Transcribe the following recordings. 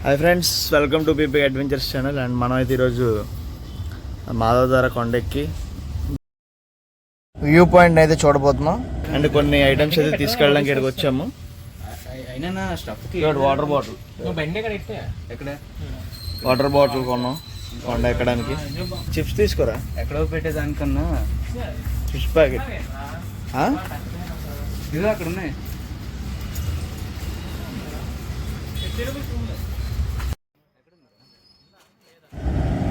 Hi friends, welcome to PP adventures channel. And మనం అయితే ఈరోజు మాధవధార కొండెక్కి వ్యూ పాయింట్ అయితే చూడబోతున్నాం. అండ్ కొన్ని ఐటమ్స్ అయితే తీసుకెళ్ళడానికి ఇక్కడికి వచ్చాము. వాటర్ బాటిల్ కొన్నాం కొండ ఎక్కడానికి. చిప్స్ తీసుకోరా, ఎక్కడో పెట్టేదానికన్నా చిప్స్ ప్యాకెట్ ఇది అక్కడ ఉన్నాయి.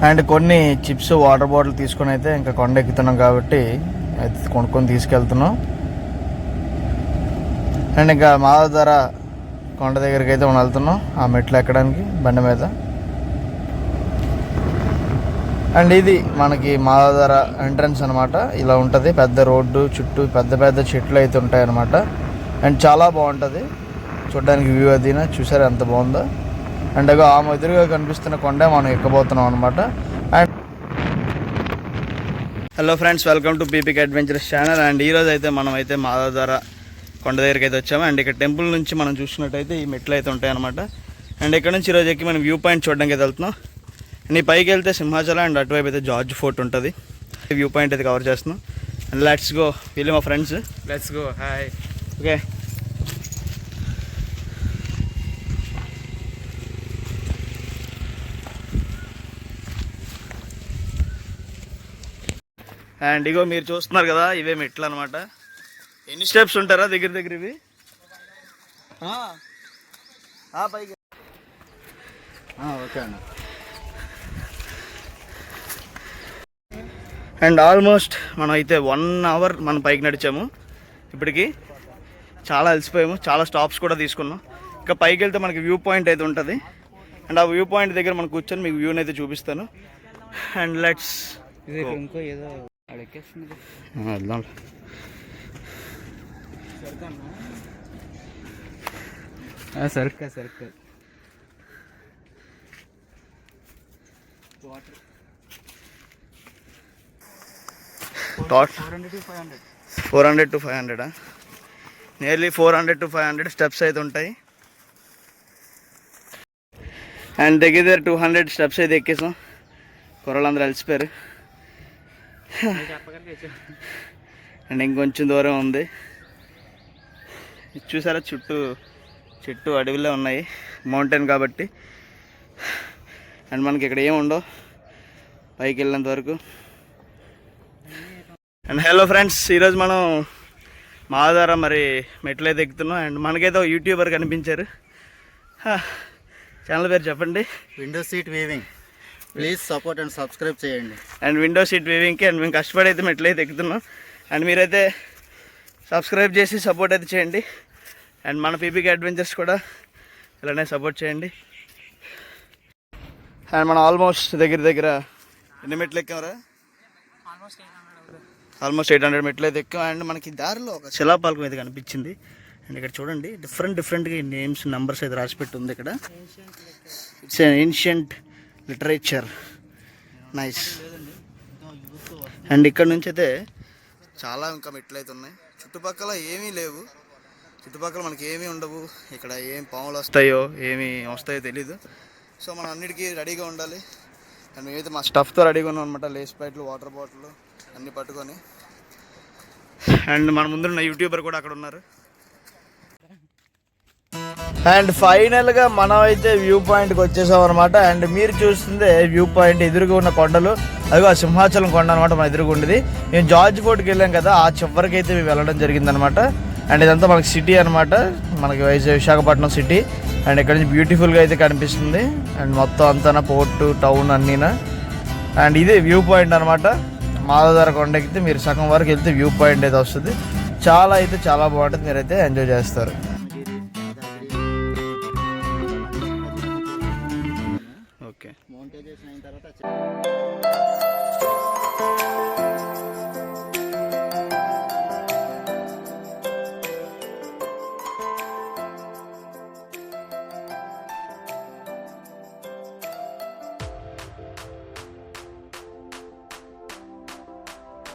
అండ్ కొన్ని చిప్స్ వాటర్ బాటిల్ తీసుకొని అయితే ఇంకా కొండ ఎక్కుతున్నాం కాబట్టి అయితే కొనుక్కొని తీసుకెళ్తున్నాం. అండ్ ఇంకా మాధవధార కొండ దగ్గరికి అయితే మనం వెళ్తున్నాం ఆ మెట్లు ఎక్కడానికి బండి మీద. అండ్ ఇది మనకి మాధవధార ఎంట్రన్స్ అనమాట. ఇలా ఉంటుంది, పెద్ద రోడ్డు చుట్టూ పెద్ద పెద్ద చెట్లు అయితే ఉంటాయి అన్నమాట. అండ్ చాలా బాగుంటుంది చూడడానికి వ్యూ. అది చూసారు ఎంత బాగుందో. అండ్ ఆ ఎదురుగా కనిపిస్తున్న కొండ మనం ఎక్కబోతున్నాం అనమాట. And hello friends, welcome to PPK adventures channel. And ఈరోజు అయితే మనం అయితే మాధవధార కొండ దగ్గరికి అయితే వచ్చాము. అండ్ ఇక్కడ టెంపుల్ నుంచి మనం చూసినట్టయితే ఈ మెట్లు అయితే ఉంటాయి అనమాట. అండ్ ఇక్కడ నుంచి ఈరోజు ఎక్కి మనం వ్యూ పాయింట్ చూడడానికి అయితే వెళ్తున్నాం. అండ్ ఈ పైకి వెళ్తే సింహాచలం, అండ్ అటువైపు అయితే జార్జ్ ఫోర్ట్ ఉంటుంది. వ్యూ పాయింట్ అయితే కవర్ చేస్తున్నాం. And let's go. వీళ్ళు మా friends. Let's go. Hi. Okay. And ఇగో మీరు చూస్తున్నారు కదా, ఇవే మెట్లు అనమాట. ఎన్ని స్టెప్స్ ఉంటారా దగ్గర దగ్గర ఇవి? పైకి ఓకే అన్న. అండ్ ఆల్మోస్ట్ మనం అయితే 1 అవర్ మనం పైకి నడిచాము. ఇప్పటికి చాలా అలసిపోయాము, చాలా స్టాప్స్ కూడా తీసుకున్నాం. ఇంకా పైకి వెళ్తే మనకి వ్యూ పాయింట్ అయితే ఉంటుంది. అండ్ ఆ వ్యూ పాయింట్ దగ్గర మనం కూర్చొని మీకు వ్యూని అయితే చూపిస్తాను. అండ్ లెట్స్ ఇంకో ఏదో వెళ్దాం. సరుకు water 400 to 500 nearly 400 to 500 steps అయితే ఉంటాయి. అండ్ దగ్గర 200 స్టెప్స్ అయితే ఎక్కేసాం. కుర్రలందరూ అలసిపోయారు. అండ్ ఇంకొంచెం దూరం ఉంది. చూసారా, చుట్టూ అడవిలో ఉన్నాయి, మౌంటైన్ కాబట్టి. అండ్ మనకి ఇక్కడ ఏముండవు పైకి వెళ్ళినంత వరకు. అండ్ హలో ఫ్రెండ్స్, ఈరోజు మనం మాధవధార మరి మెట్లు అయితే ఎక్కుతున్నాం. అండ్ మనకైతే యూట్యూబర్ కనిపించారు. ఛానల్ పేరు చెప్పండి. Window seat weaving. Please support and subscribe చేయండి. అండ్ విండో సీట్ వీవింగ్కి అండ్ మేము కష్టపడి అయితే మెట్లు అయితే ఎక్కుతున్నాం. అండ్ మీరైతే సబ్స్క్రైబ్ చేసి సపోర్ట్ అయితే చేయండి. అండ్ మన పీపీకే అడ్వెంచర్స్ కూడా ఇలానే సపోర్ట్ చేయండి. అండ్ మనం ఆల్మోస్ట్ దగ్గర ఎన్ని మెట్లు ఎక్కామరా? ఆల్మోస్ట్ 800 మెట్లు అయితే ఎక్కాం. అండ్ మనకి దారిలో ఒక శిలాపాలకం అయితే కనిపించింది. అండ్ ఇక్కడ చూడండి, డిఫరెంట్గా నేమ్స్ నెంబర్స్ అయితే రాసిపెట్టి ఉంది ఇక్కడ. It's ancient literature. Nice. And ఇక్కడ నుంచి అయితే చాలా ఇంకా మెట్లు అయితే ఉన్నాయి. చుట్టుపక్కల ఏమీ లేవు, చుట్టుపక్కల మనకి ఏమీ ఉండవు. ఇక్కడ ఏం పాములు వస్తాయో ఏమి వస్తాయో తెలీదు. సో మనం అన్నిటికీ రెడీగా ఉండాలి. అండ్ మేమైతే మా స్టఫ్తో రెడీగా ఉన్నాం అనమాట. లేస్ ప్యాకెట్లు, వాటర్ బాటిల్ అన్నీ పట్టుకొని. అండ్ మన ముందున్న యూట్యూబర్ కూడా అక్కడ ఉన్నారు. అండ్ ఫైనల్గా మనం అయితే వ్యూ పాయింట్కి వచ్చేసాం అనమాట. అండ్ మీరు చూస్తుందే వ్యూ పాయింట్. ఎదురుగా ఉన్న కొండలు, అదిగో ఆ సింహాచలం కొండ అనమాట మన ఎదురుగా ఉండేది. మేము జార్జ్ ఫోర్ట్కి వెళ్ళాం కదా, ఆ చివరికి అయితే మేము వెళ్ళడం జరిగిందనమాట. అండ్ ఇదంతా మనకి సిటీ అనమాట, మనకి విశాఖపట్నం సిటీ. అండ్ ఇక్కడ నుంచి బ్యూటిఫుల్గా అయితే కనిపిస్తుంది. అండ్ మొత్తం అంతా పోర్టు, టౌన్ అన్నీనా. అండ్ ఇదే వ్యూ పాయింట్ అనమాట. మాధవధార కొండ ఎక్కితే మీరు సగం వరకు వెళ్తే వ్యూ పాయింట్ అయితే వస్తుంది. చాలా బాగుంటుంది, మీరైతే ఎంజాయ్ చేస్తారు.